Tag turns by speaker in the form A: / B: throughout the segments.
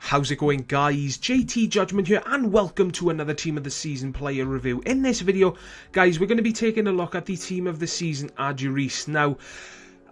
A: How's it going, guys? JTJudgment here, and welcome to another Team of the Season player review. In this video, guys, we're going to be taking a look at the Team of the Season Aduriz. Now,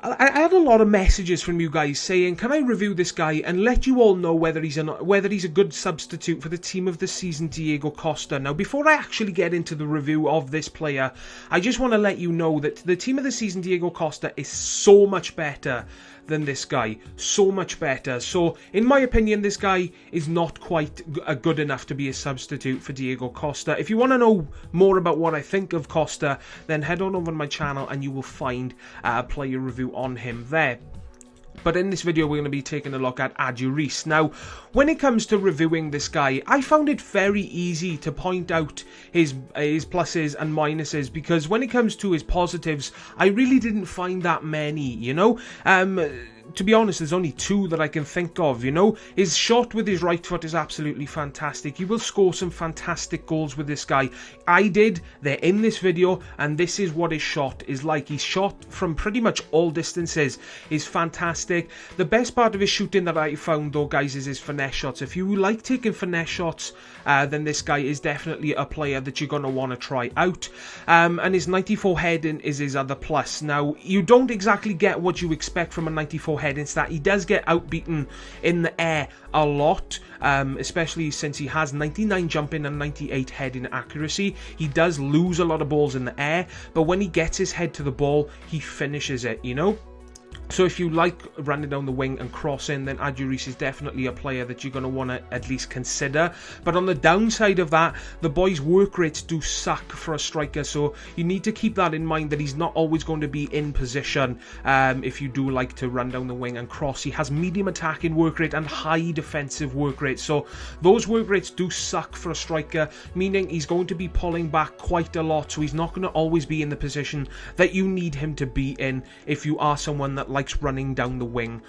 A: I had a lot of messages from you guys saying, can I review this guy and let you all know whether he's a good substitute for the Team of the Season Diego Costa. Now, before I actually get into the review of this player, I just want to let you know that the Team of the Season Diego Costa is so much better than this guy. So much better. So, in my opinion, this guy is not quite good enough to be a substitute for Diego Costa. If you want to know more about what I think of Costa, then head on over to my channel and you will find a player review on him there. But in this video, we're going to be taking a look at Aduriz. Now, when it comes to reviewing this guy, I found it very easy to point out his pluses and minuses, because when it comes to his positives, I really didn't find that many, you know? To be honest, there's only two that I can think of, you know? His shot with his right foot is absolutely fantastic. He will score some fantastic goals with this guy. I did. They're in this video, and this is what his shot is like. He's shot from pretty much all distances. Is fantastic. The best part of his shooting that I found, though, guys, is his finesse shots. If you like taking finesse shots, then this guy is definitely a player that you're going to want to try out. And his 94 heading is his other plus. Now, you don't exactly get what you expect from a 94 heading stat. He does get outbeaten in the air a lot, especially since he has 99 jumping and 98 heading accuracy. He does lose a lot of balls in the air, but when he gets his head to the ball, he finishes it, you know? So if you like running down the wing and crossing, then Aduriz is definitely a player that you're going to want to at least consider. But on the downside of that, the boy's work rates do suck for a striker, so you need to keep that in mind, that he's not always going to be in position if you do like to run down the wing and cross. He has medium attacking work rate and high defensive work rate, so those work rates do suck for a striker, meaning he's going to be pulling back quite a lot, so he's not going to always be in the position that you need him to be in if you are someone that likes running down the wing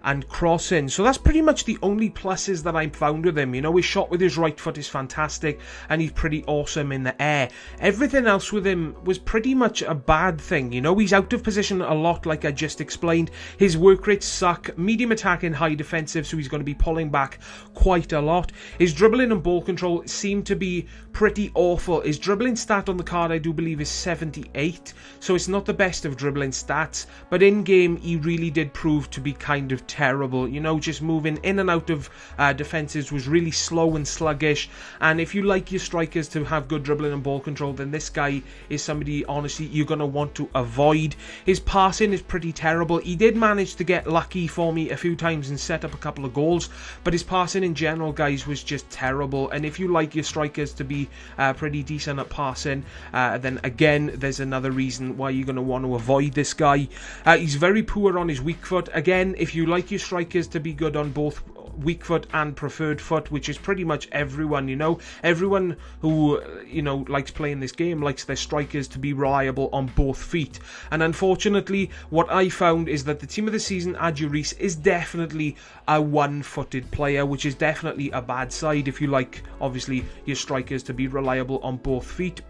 A: and crossing. So that's pretty much the only pluses that I found with him. You know, his shot with his right foot is fantastic, and he's pretty awesome in the air. Everything else with him was pretty much a bad thing. You know, he's out of position a lot, like I just explained. His work rates suck, medium attack and high defensive, so he's going to be pulling back quite a lot. His dribbling and ball control seem to be pretty awful. His dribbling stat on the card, I do believe, is 78, so it's not the best of dribbling stats, but in game he really did prove to be kind of terrible. You know, just moving in and out of defenses was really slow and sluggish. And if you like your strikers to have good dribbling and ball control, then this guy is somebody, honestly, you're going to want to avoid. His passing is pretty terrible. He did manage to get lucky for me a few times and set up a couple of goals, but his passing in general, guys, was just terrible. And if you like your strikers to be pretty decent at passing, then again, there's another reason why you're going to want to avoid this guy. He's very poor on his weak foot. Again, if you like your strikers to be good on both weak foot and preferred foot, which is pretty much everyone, you know, everyone who, you know, likes playing this game likes their strikers to be reliable on both feet. And unfortunately, what I found is that the Team of the Season Aduriz is definitely a one-footed player, which is definitely a bad side if you like, obviously, your strikers to be reliable on both feet.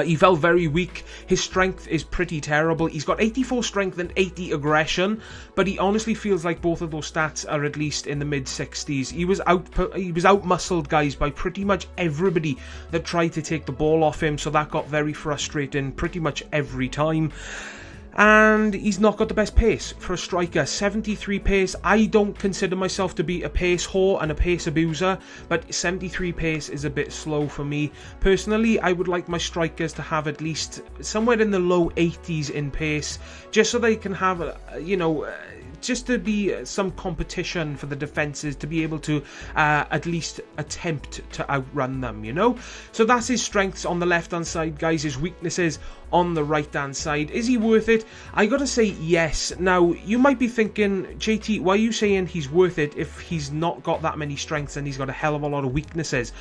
A: He felt very weak. His strength is pretty terrible. He's got 84 strength and 80 aggression, but he honestly feels like both of those stats are at least in the mid-60s. He was out-muscled, guys, by pretty much everybody that tried to take the ball off him, so that got very frustrating pretty much every time. And he's not got the best pace for a striker. 73 pace. I don't consider myself to be a pace whore and a pace abuser, but 73 pace is a bit slow for me. Personally, I would like my strikers to have at least somewhere in the low 80s in pace, just so they can have, you know, just to be some competition for the defenses, to be able to at least attempt to outrun them, you know? So that's his strengths on the left-hand side, guys. His weaknesses on the right-hand side. Is he worth it? I gotta say yes. Now, you might be thinking, JT, why are you saying he's worth it if he's not got that many strengths and he's got a hell of a lot of weaknesses?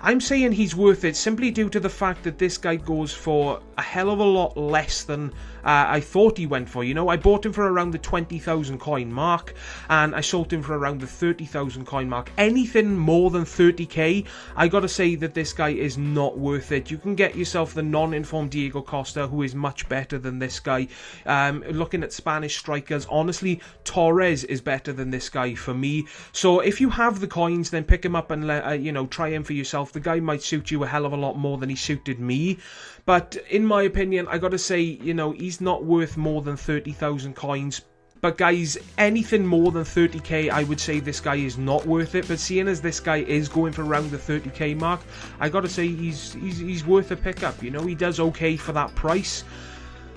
A: I'm saying he's worth it simply due to the fact that this guy goes for a hell of a lot less than I thought he went for. You know, I bought him for around the 20,000 coin mark, and I sold him for around the 30,000 coin mark. Anything more than 30k, I gotta say that this guy is not worth it. You can get yourself the non-informed Diego Costa defender who is much better than this guy. Looking at Spanish strikers, honestly, Torres is better than this guy for me. So if you have the coins, then pick him up and try him for yourself. The guy might suit you a hell of a lot more than he suited me. But in my opinion, I gotta say, he's not worth more than 30,000 coins. But guys, anything more than 30k, I would say this guy is not worth it. But seeing as this guy is going for around the 30k mark, I gotta say he's worth a pickup. He does okay for that price.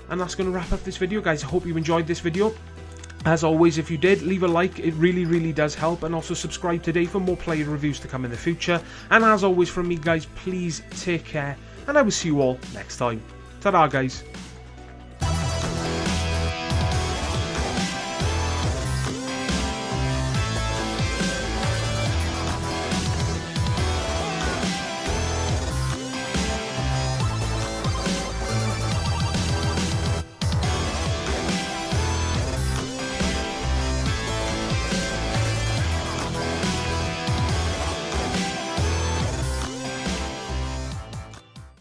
A: And that's going to wrap up this video, guys. I hope you enjoyed this video. As always, if you did, leave a like. It really, really does help. And also subscribe today for more player reviews to come in the future. And as always from me, guys, please take care. And I will see you all next time. Ta-da, guys.